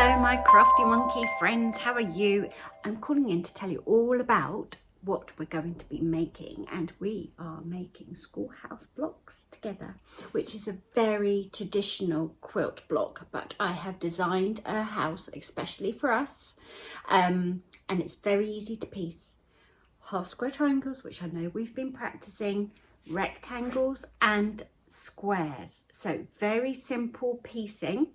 Hello my crafty monkey friends, how are you? I'm calling in to tell you all about what we're going to be making, and we are making schoolhouse blocks together, which is a very traditional quilt block, but I have designed a house especially for us, and it's very easy to piece. Half square triangles, which I know we've been practicing, rectangles and squares, so very simple piecing.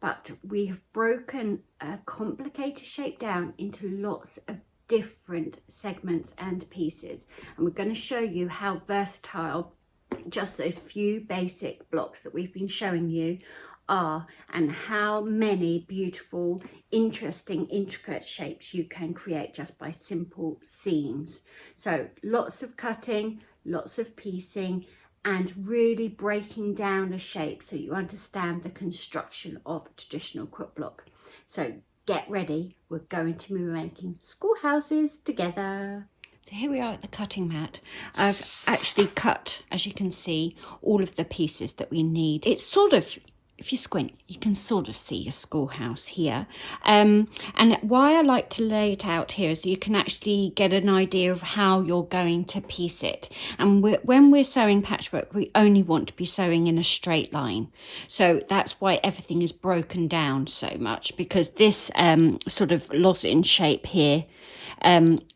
But we have broken a complicated shape down into lots of different segments and pieces, and we're going to show you how versatile just those few basic blocks that we've been showing you are, and how many beautiful, interesting, intricate shapes you can create just by simple seams. So lots of cutting, lots of piecing, and really breaking down a shape so you understand the construction of a traditional quilt block. So get ready, we're going to be making schoolhouses together. So here we are at the cutting mat. I've actually cut, as you can see, all of the pieces that we need. It's sort of, if you squint, you can sort of see a schoolhouse here. And why I like to lay it out here is you can actually get an idea of how you're going to piece it. And when we're sewing patchwork, we only want to be sewing in a straight line. So that's why everything is broken down so much, because this sort of lozenge shape here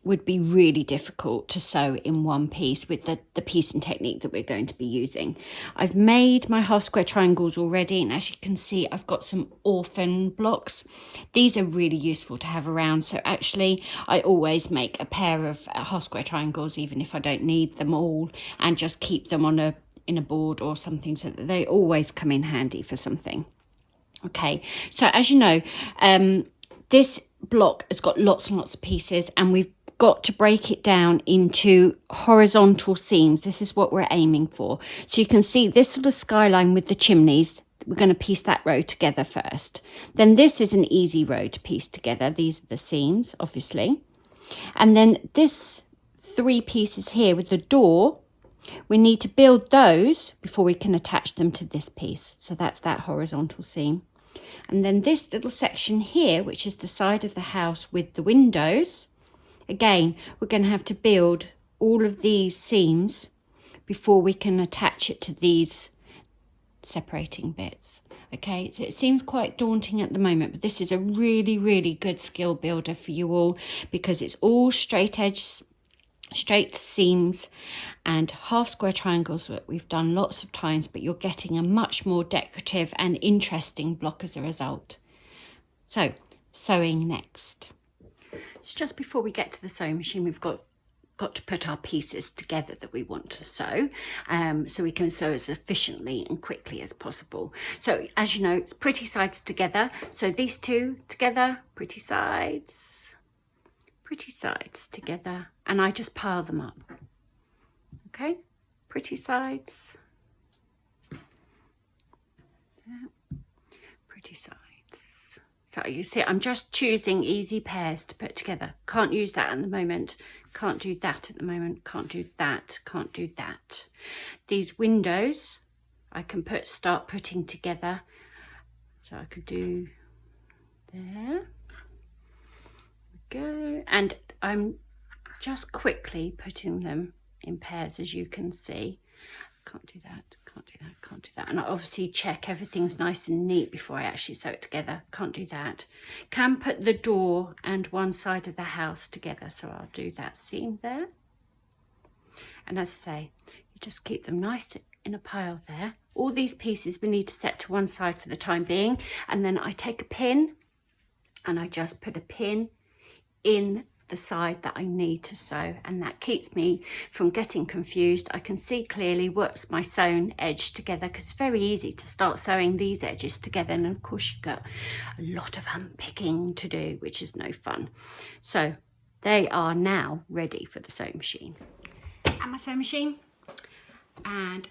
would be really difficult to sew in one piece with the piecing technique that we're going to be using. I've made my half square triangles already, and as you can see, I've got some orphan blocks. These are really useful to have around, so actually I always make a pair of half square triangles even if I don't need them all, and just keep them on in a board or something, so that they always come in handy for something. Okay, so as you know, this block has got lots and lots of pieces, and we've got to break it down into horizontal seams. This is what we're aiming for. So you can see this sort of skyline with the chimneys. We're going to piece that row together first. Then this is an easy row to piece together. These are the seams, obviously. And then this three pieces here with the door, we need to build those before we can attach them to this piece. So that's that horizontal seam. And then this little section here, which is the side of the house with the windows, again, we're going to have to build all of these seams before we can attach it to these separating bits. Okay, so it seems quite daunting at the moment, but this is a really, really good skill builder for you all, because it's all straight seams and half square triangles that we've done lots of times, but you're getting a much more decorative and interesting block as a result. So sewing next. So just before we get to the sewing machine, we've got to put our pieces together that we want to sew, so we can sew as efficiently and quickly as possible. So as you know, it's pretty sides together, so these two together, pretty sides together, and I just pile them up. Okay, pretty sides, yeah. Pretty sides. So you see, I'm just choosing easy pairs to put together. Can't use that at the moment, can't do that at the moment, can't do that, can't do that. These windows I can start putting together, so I could do there. Go, and I'm just quickly putting them in pairs, as you can see. Can't do that, can't do that, can't do that. And I obviously check everything's nice and neat before I actually sew it together. Can't do that. Can put the door and one side of the house together, so I'll do that seam there. And as I say, you just keep them nice in a pile there. All these pieces we need to set to one side for the time being, and then I take a pin and I just put a pin in the side that I need to sew, and that keeps me from getting confused. I can see clearly what's my sewn edge together, because it's very easy to start sewing these edges together, and of course you've got a lot of unpicking to do, which is no fun. So they are now ready for the sewing machine. And my sewing machine, and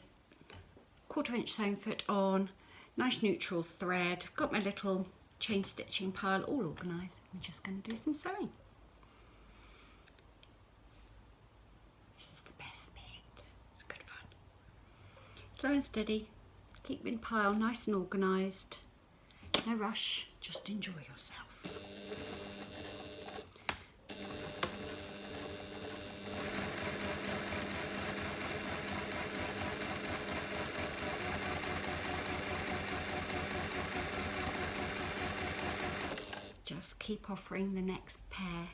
1/4 inch sewn foot on, nice neutral thread. I've got my little chain stitching pile all organised. I'm just going to do some sewing. This is the best bit. It's good fun. Slow and steady. Keep in pile nice and organised. No rush, just enjoy yourself. Just keep offering the next pair.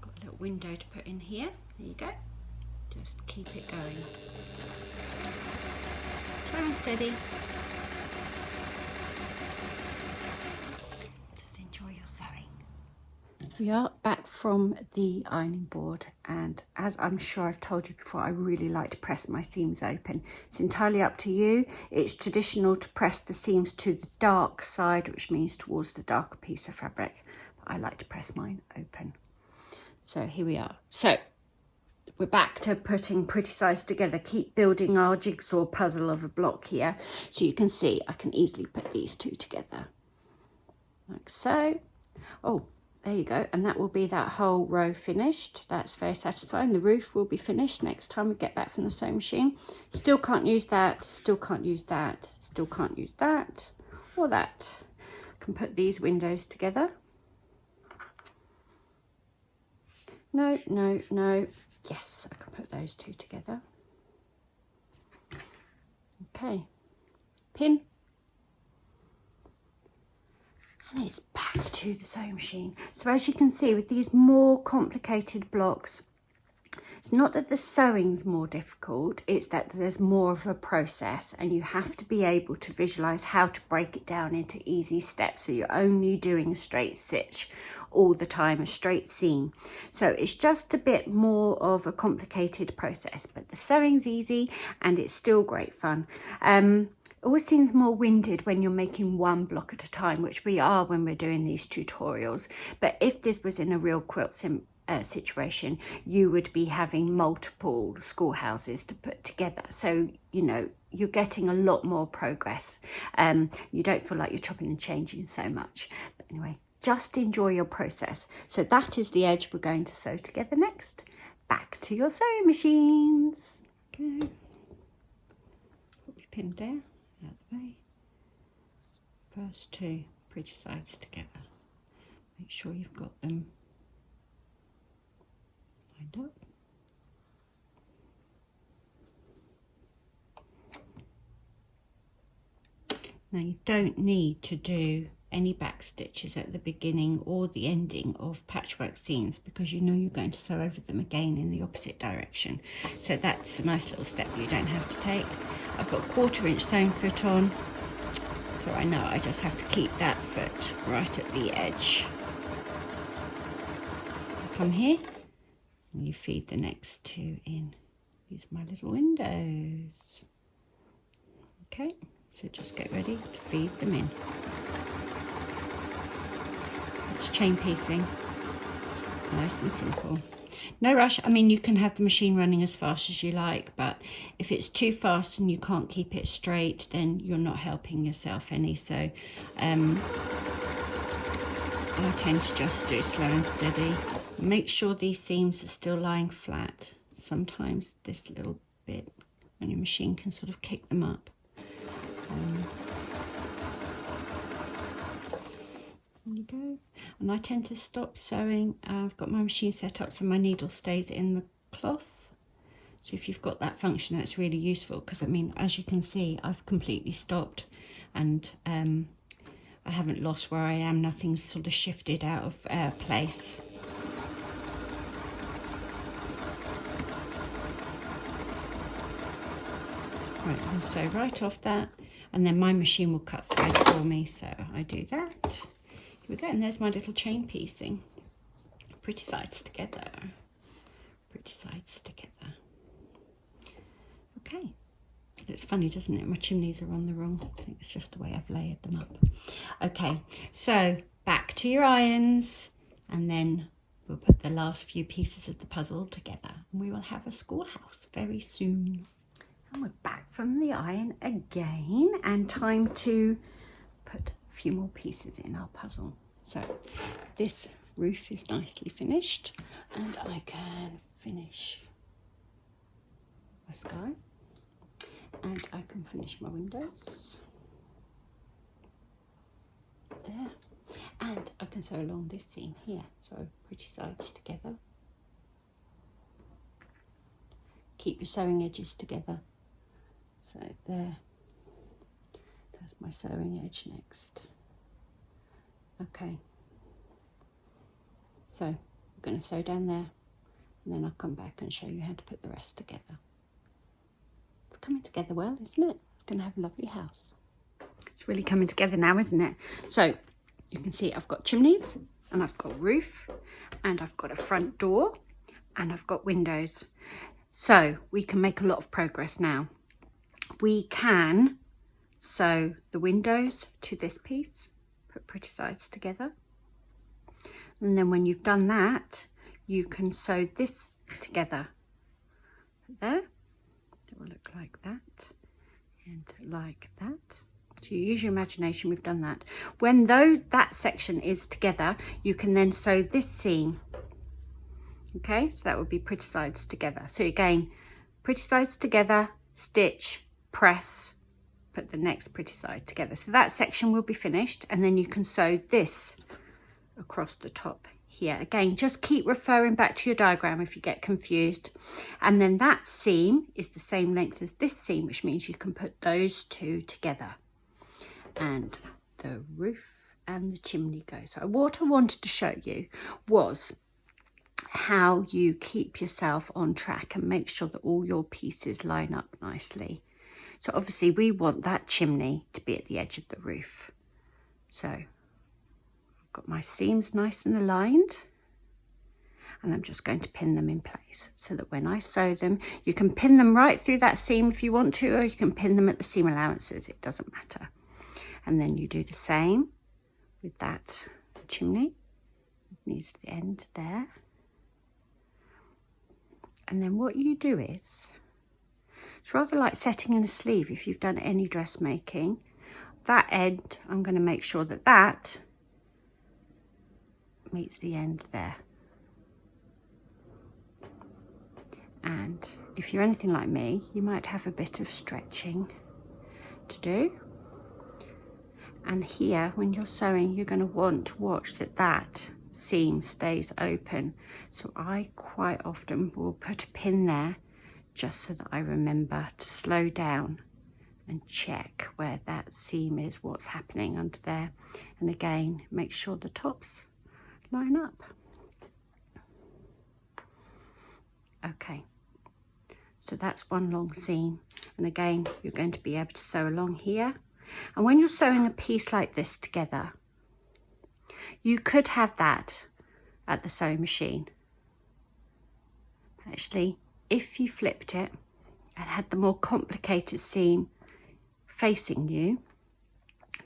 Got a little window to put in here. There you go. Just keep it going. Slow and steady. Just enjoy your sewing. We are back from the ironing board, and as I'm sure I've told you before, I really like to press my seams open. It's entirely up to you. It's traditional to press the seams to the dark side, which means towards the darker piece of fabric, but I like to press mine open. So here we are. So we're back to putting pretty sides together. Keep building our jigsaw puzzle of a block here. So you can see I can easily put these two together like so. Oh, there you go, and that will be that whole row finished. That's very satisfying. The roof will be finished next time we get back from the sewing machine. Still can't use that, still can't use that, still can't use that or that. I can put these windows together. No, no, no. Yes, I can put those two together. Okay, pin. And it's back to the sewing machine. So as you can see, with these more complicated blocks, it's not that the sewing's more difficult, it's that there's more of a process, and you have to be able to visualize how to break it down into easy steps, so you're only doing a straight stitch all the time, a straight seam. So it's just a bit more of a complicated process, but the sewing's easy and it's still great fun. It always seems more winded when you're making one block at a time, which we are when we're doing these tutorials. But if this was in a real quilt situation, you would be having multiple schoolhouses to put together. So, you know, you're getting a lot more progress. You don't feel like you're chopping and changing so much. But anyway, just enjoy your process. So that is the edge we're going to sew together next. Back to your sewing machines. Okay. Put your pin there. Out the way. First two pretty sides together. Make sure you've got them lined up. Now you don't need to do any back stitches at the beginning or the ending of patchwork seams, because you know you're going to sew over them again in the opposite direction. So that's a nice little step you don't have to take. I've got 1/4 inch sewn foot on, so I know I just have to keep that foot right at the edge. I come here and you feed the next two in. These are my little windows. Okay, so just get ready to feed them in. It's chain piecing, nice and simple. No rush. I mean, you can have the machine running as fast as you like, but if it's too fast and you can't keep it straight, then you're not helping yourself any. So I tend to just do slow and steady. Make sure these seams are still lying flat. Sometimes this little bit on your machine can sort of kick them up. There you go. And I tend to stop sewing. I've got my machine set up so my needle stays in the cloth. So if you've got that function, that's really useful, because I mean, as you can see, I've completely stopped, and I haven't lost where I am. Nothing's sort of shifted out of place. Right, I'll sew right off that, and then my machine will cut thread for me, so I do that. Here we go, and there's my little chain piecing. Pretty sides together. Pretty sides together. Okay. It's funny, doesn't it? My chimneys are on the wrong. I think it's just the way I've layered them up. Okay, so back to your irons, and then we'll put the last few pieces of the puzzle together, and we will have a schoolhouse very soon. And we're back from the iron again, and time to put a few more pieces in our puzzle. So this roof is nicely finished, and I can finish my sky, and I can finish my windows. there. And I can sew along this seam here, so pretty sides together. Keep your sewing edges together. So there, that's my sewing edge next. Okay, so I'm going to sew down there, and then I'll come back and show you how to put the rest together. It's coming together well, isn't it? It's going to have a lovely house. It's really coming together now, isn't it? So you can see I've got chimneys, and I've got a roof, and I've got a front door, and I've got windows. So we can make a lot of progress now. We can sew the windows to this piece, put pretty sides together. And then when you've done that, you can sew this together. There, it will look like that and like that. So you use your imagination, we've done that. When that section is together, you can then sew this seam. Okay, so that would be pretty sides together. So again, pretty sides together, stitch, press, put the next pretty side together. So that section will be finished, and then you can sew this across the top here. Again, just keep referring back to your diagram if you get confused. And then that seam is the same length as this seam, which means you can put those two together. And the roof and the chimney go. So what I wanted to show you was how you keep yourself on track and make sure that all your pieces line up nicely. So obviously we want that chimney to be at the edge of the roof. So I've got my seams nice and aligned, and I'm just going to pin them in place so that when I sew them, you can pin them right through that seam if you want to, or you can pin them at the seam allowances, it doesn't matter. And then you do the same with that chimney. It needs the end there. And then what you do is, it's rather like setting in a sleeve if you've done any dressmaking. That end, I'm going to make sure that that meets the end there. And if you're anything like me, you might have a bit of stretching to do. And here, when you're sewing, you're going to want to watch that that seam stays open. So I quite often will put a pin there just so that I remember to slow down and check where that seam is, what's happening under there. And again, make sure the tops line up. Okay, so that's one long seam. And again, you're going to be able to sew along here. And when you're sewing a piece like this together, you could have that at the sewing machine. Actually, if you flipped it and had the more complicated seam facing you,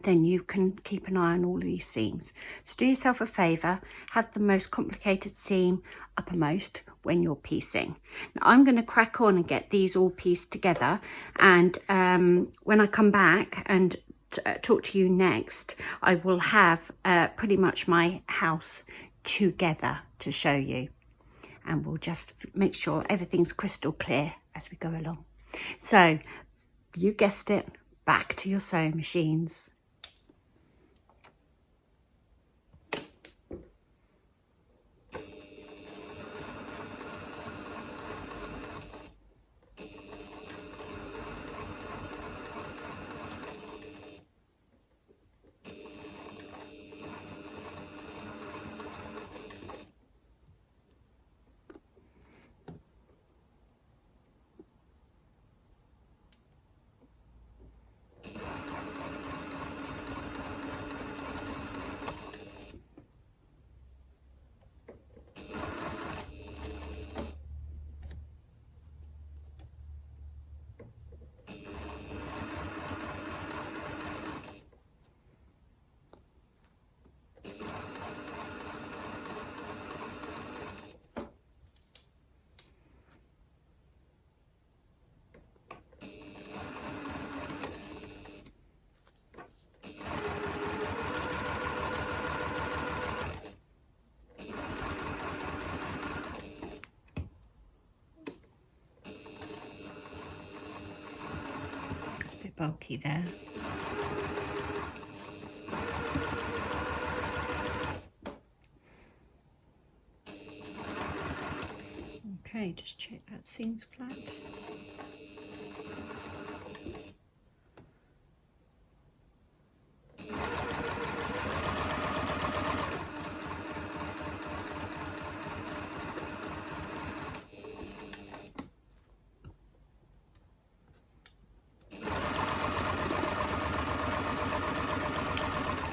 then you can keep an eye on all of these seams. So do yourself a favour, have the most complicated seam uppermost when you're piecing. Now I'm going to crack on and get these all pieced together, and when I come back and talk to you next, I will have pretty much my house together to show you, and we'll just make sure everything's crystal clear as we go along. So you guessed it, back to your sewing machines. Bulky there. Okay, just check that seam's flat.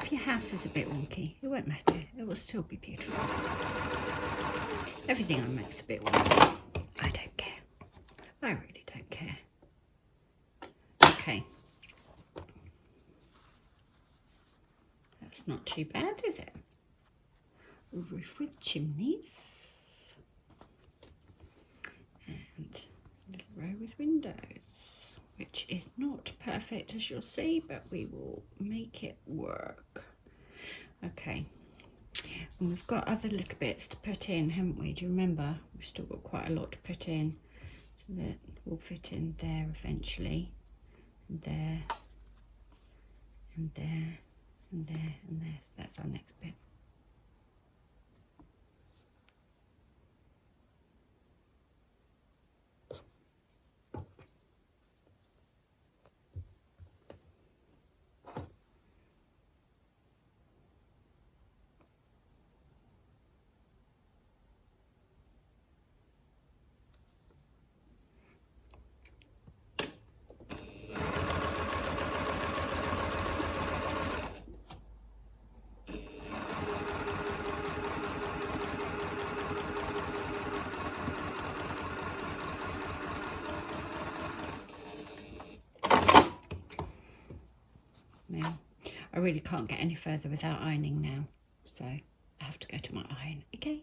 If your house is a bit wonky, it won't matter. It will still be beautiful. Everything I make's a bit wonky. I don't care. I really don't care. Okay. That's not too bad, is it? A roof with chimneys. And a little row with windows, which is not perfect, as you'll see, but we will make it work. Okay. And we've got other little bits to put in, haven't we? Do you remember? We've still got quite a lot to put in, so that will fit in there eventually, and there, and there, and there, and there. So that's our next bit. Now, I really can't get any further without ironing now, so I have to go to my iron again.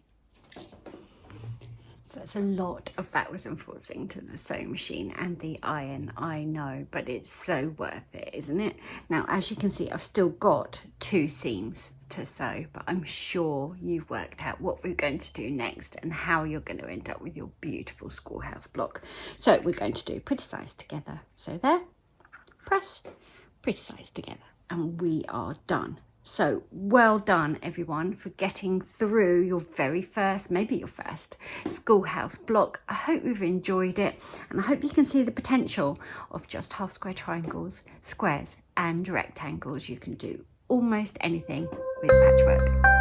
So it's a lot of backwards and forwards into the sewing machine and the iron, I know, but it's so worth it, isn't it? Now, as you can see, I've still got 2 seams to sew, but I'm sure you've worked out what we're going to do next and how you're going to end up with your beautiful schoolhouse block. So we're going to do pretty size together. So there, press, pretty size together, and we are done. So well done everyone for getting through your very first, maybe your first schoolhouse block. I hope you've enjoyed it, and I hope you can see the potential of just half square triangles, squares and rectangles. You can do almost anything with patchwork.